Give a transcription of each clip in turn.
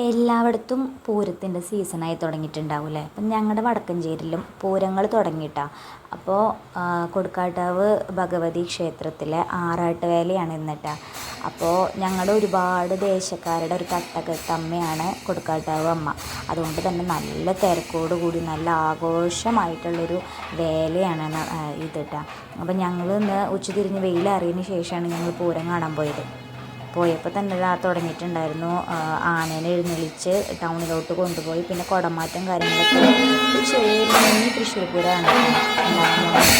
എല്ലായിടത്തും പൂരത്തിൻ്റെ സീസണായി തുടങ്ങിയിട്ടുണ്ടാവില്ലേ. അപ്പം ഞങ്ങളുടെ വടക്കഞ്ചേരിയിലും പൂരങ്ങൾ തുടങ്ങിയിട്ടാണ്. അപ്പോൾ കൊടുക്കാട്ടാവ് ഭഗവതി ക്ഷേത്രത്തിലെ ആറാട്ട് വേലയാണ് ഇന്നിട്ടാ. അപ്പോൾ ഞങ്ങളുടെ ഒരുപാട് ദേശക്കാരുടെ ഒരു തട്ടകത്തമ്മയാണ് കൊടുക്കാട്ടാവ് അമ്മ. അതുകൊണ്ട് തന്നെ നല്ല തിരക്കോട് കൂടി നല്ല ആഘോഷമായിട്ടുള്ളൊരു വേലയാണ് ഇതിട്ടാ. അപ്പം ഞങ്ങൾ ഇന്ന് ഉച്ചതിരിഞ്ഞ് വെയിലറിയതിന് ശേഷമാണ് ഞങ്ങൾ പൂരം കാണാൻ പോയത്. പോയപ്പോൾ തന്നെ തുടങ്ങിയിട്ടുണ്ടായിരുന്നു. ആനേനെ എഴുന്നള്ളിച്ച് ടൗണിലോട്ട് കൊണ്ടുപോയി പിന്നെ കുടമാറ്റം കാര്യങ്ങളൊക്കെ. ഒരു ചെറിയ മിനി തൃശ്ശൂർ പൂരമാണ് ഉണ്ടാകുന്നത്.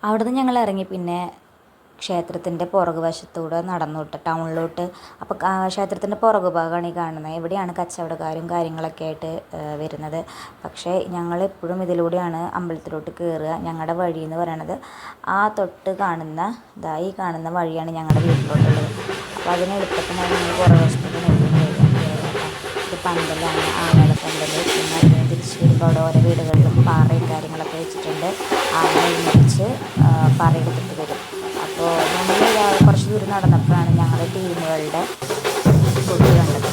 അവിടുന്ന് ഞങ്ങൾ ഇറങ്ങി പിന്നെ ക്ഷേത്രത്തിൻ്റെ പുറകു വശത്തൂടെ നടന്നു വിട്ട് ടൗണിലോട്ട്. അപ്പോൾ ക്ഷേത്രത്തിൻ്റെ പുറകു ഭാഗമാണ് ഈ കാണുന്നത്. ഇവിടെയാണ് കച്ചവടക്കാരും കാര്യങ്ങളൊക്കെ ആയിട്ട് വരുന്നത്. പക്ഷേ ഞങ്ങളെപ്പോഴും ഇതിലൂടെയാണ് അമ്പലത്തിലോട്ട് കയറുക. ഞങ്ങളുടെ വഴി എന്ന് പറയണത് ആ തൊട്ട് കാണുന്ന ഈ കാണുന്ന വഴിയാണ് ഞങ്ങളുടെ വീട്ടിലോട്ടുള്ളത്. അപ്പോൾ അതിന് എളുപ്പത്തിനായി ഞങ്ങൾ പുറകു വശത്തോട്ട് ഇത് പന്തലാണ്, ആനയുടെ പന്തൽ. പിന്നെ അതിന് തിരിച്ച് വരുമ്പോൾ അവിടെ ഓരോ വീടുകളിലും പാറയും കാര്യങ്ങളൊക്കെ വെച്ചിട്ടുണ്ട്. ആന എഴുന്നള്ളിച്ച് പാറയെടുത്തിട്ട് വരും. അപ്പോൾ ഞങ്ങൾ കുറച്ച് ദൂരം നടന്നപ്പോഴാണ് ഞങ്ങളുടെ ടീമുകളുടെ കൊടി കണ്ടത്.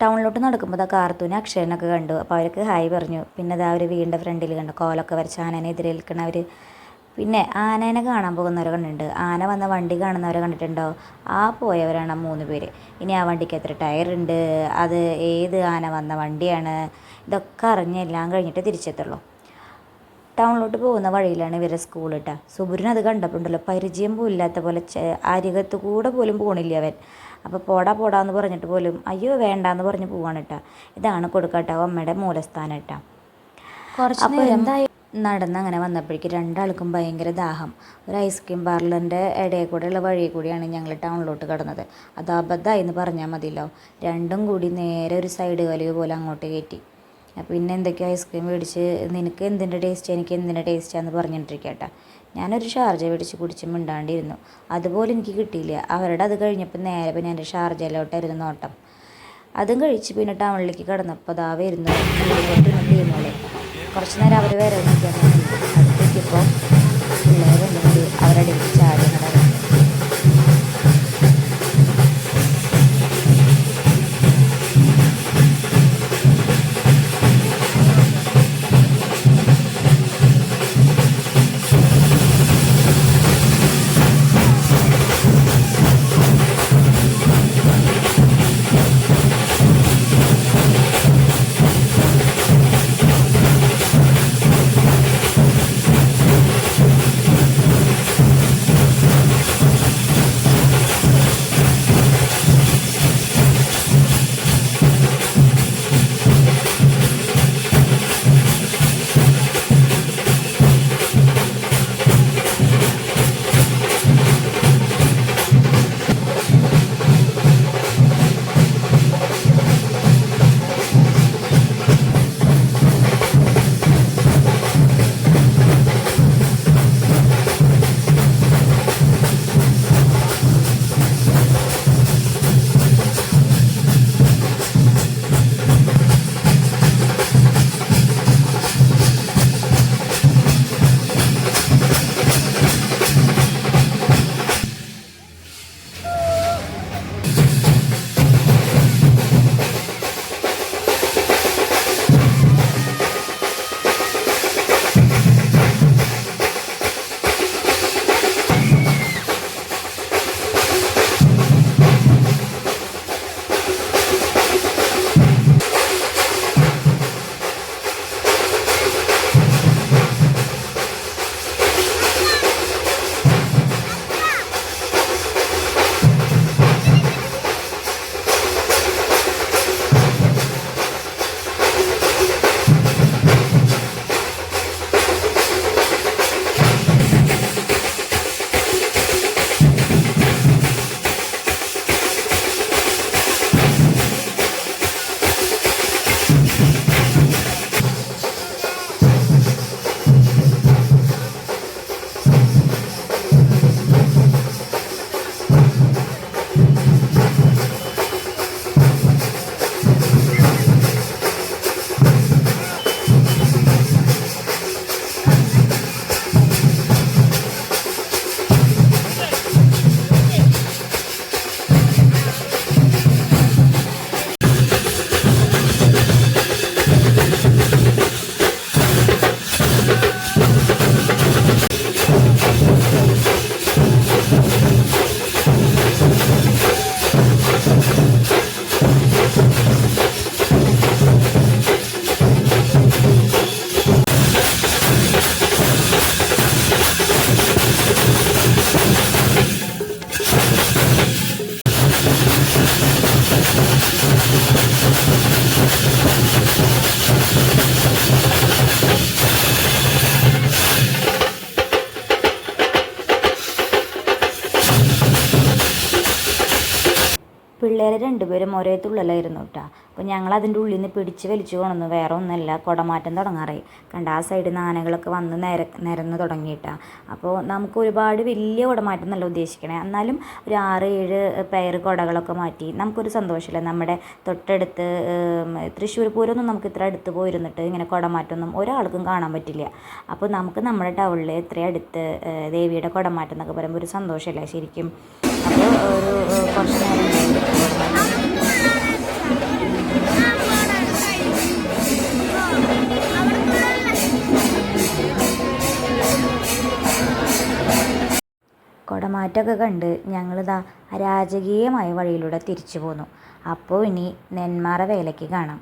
ടൗണിലോട്ട് നടക്കുമ്പോൾ കാർത്തൂന് അക്ഷരനൊക്കെ കണ്ടു. അപ്പോൾ അവർക്ക് ഹായ് പറഞ്ഞു. പിന്നെ അതാ അവർ വീടിൻ്റെ ഫ്രണ്ടിൽ കണ്ടു കോലൊക്കെ വരച്ച് ആനേനെ എതിരേൽക്കണവർ. പിന്നെ ആനേനെ കാണാൻ പോകുന്നവരെ കണ്ടിട്ടുണ്ട്. ആന വന്ന വണ്ടി കാണുന്നവരെ കണ്ടിട്ടുണ്ടോ? ആ പോയവരാണ് 3 പേര്. ഇനി ആ വണ്ടിക്ക് എത്ര ടയറുണ്ട്, അത് ഏത് ആന വന്ന വണ്ടിയാണ്, ഇതൊക്കെ അറിഞ്ഞ് എല്ലാം കഴിഞ്ഞിട്ട് തിരിച്ചെത്തുള്ളൂ. ടൗണിലോട്ട് പോകുന്ന വഴിയിലാണ് ഇവരുടെ സ്കൂൾ കേട്ടോ. സുബുരന് അത് കണ്ടപ്പോണ്ടല്ലോ പരിചയം പോലും ഇല്ലാത്ത പോലെ അരികത്ത് കൂടെ പോലും പോണില്ല അവൻ. അപ്പോൾ പോടാന്ന് പറഞ്ഞിട്ട് പോലും അയ്യോ വേണ്ടാന്ന് പറഞ്ഞ് പോവാണ് കേട്ടോ. ഇതാണ് കൊടുക്കാട്ടാവ് അമ്മയുടെ മൂലസ്ഥാനം കേട്ടോ. അപ്പോൾ എന്തായി നടന്ന് അങ്ങനെ വന്നപ്പോഴേക്കും രണ്ടാൾക്കും ഭയങ്കര ദാഹം. ഒരു ഐസ്ക്രീം പാർലറിൻ്റെ ഇടയിൽ കൂടെയുള്ള വഴി കൂടിയാണ് ഞങ്ങൾ ടൗണിലോട്ട് കടന്നത്. അത് അബദ്ധമായി എന്ന് പറഞ്ഞാൽ മതിയല്ലോ. രണ്ടും കൂടി നേരെ ഒരു സൈഡ് വലിയ പോലെ അങ്ങോട്ട് കയറ്റി. പിന്നെ എന്തൊക്കെയോ ഐസ്ക്രീം മേടിച്ച് നിനക്ക് എന്തിൻ്റെ ടേസ്റ്റ് എനിക്ക് എന്തിൻ്റെ ടേസ്റ്റാന്ന് പറഞ്ഞിട്ടിരിക്കട്ടെ. ഞാനൊരു ഷാർജ മേടിച്ച് കുടിച്ച് മിണ്ടാണ്ടിരുന്നു. അതുപോലെ എനിക്ക് കിട്ടിയില്ല. അവരുടെ അത് കഴിഞ്ഞപ്പോൾ നേരെ പിന്നെ എൻ്റെ ഷാർജയിലോട്ടായിരുന്നു നോട്ടം. അതും കഴിച്ച് പിന്നെ ടൗണിലേക്ക് കടന്നപ്പോൾ അതാ വരുന്നു ടീമുകളെ. കുറച്ച് നേരം അവർ വരെ നോക്കിയാൽ അടുത്തേക്കിപ്പോൾ പിള്ളേരുണ്ട് കൂടി അവരുടെ ചാടി നടന്നു. പിള്ളേർ രണ്ടുപേരും ഒരേ തുള്ളലായിരുന്നു കേട്ടോ. അപ്പോൾ ഞങ്ങൾ അതിൻ്റെ ഉള്ളിൽ നിന്ന് പിടിച്ച് വലിച്ചു കൊണ്ടുവന്നു. വേറെ ഒന്നുമല്ല, കുടമാറ്റം തുടങ്ങാറായി. കണ്ട ആ സൈഡിൽ നിന്ന് ആനകളൊക്കെ വന്ന് നിരന്ന് തുടങ്ങിയിട്ടാണ്. അപ്പോൾ നമുക്ക് ഒരുപാട് വലിയ കുടമാറ്റം എന്നല്ല ഉദ്ദേശിക്കണേ, എന്നാലും ഒരു 6-7 പെയർ കുടകളൊക്കെ മാറ്റി നമുക്കൊരു സന്തോഷമില്ല. നമ്മുടെ തൊട്ടടുത്ത് തൃശ്ശൂർ പൂരമൊന്നും നമുക്ക് ഇത്ര അടുത്ത് പോയിരുന്നിട്ട് ഇങ്ങനെ കുടമാറ്റമൊന്നും ഒരാൾക്കും കാണാൻ പറ്റില്ല. അപ്പോൾ നമുക്ക് നമ്മുടെ ടൗണിൽ ഇത്രയും അടുത്ത് ദേവിയുടെ കുടമാറ്റം എന്നൊക്കെ പറയുമ്പോൾ ഒരു സന്തോഷമില്ല ശരിക്കും. അപ്പോൾ ഒരു കുറച്ച് നേരം കുടമാറ്റമൊക്കെ കണ്ട് ഞങ്ങളിതാ രാജകീയമായ വഴിയിലൂടെ തിരിച്ചു പോന്നു. അപ്പോൾ ഇനി നെന്മാറ വേലയ്ക്ക് കാണാം.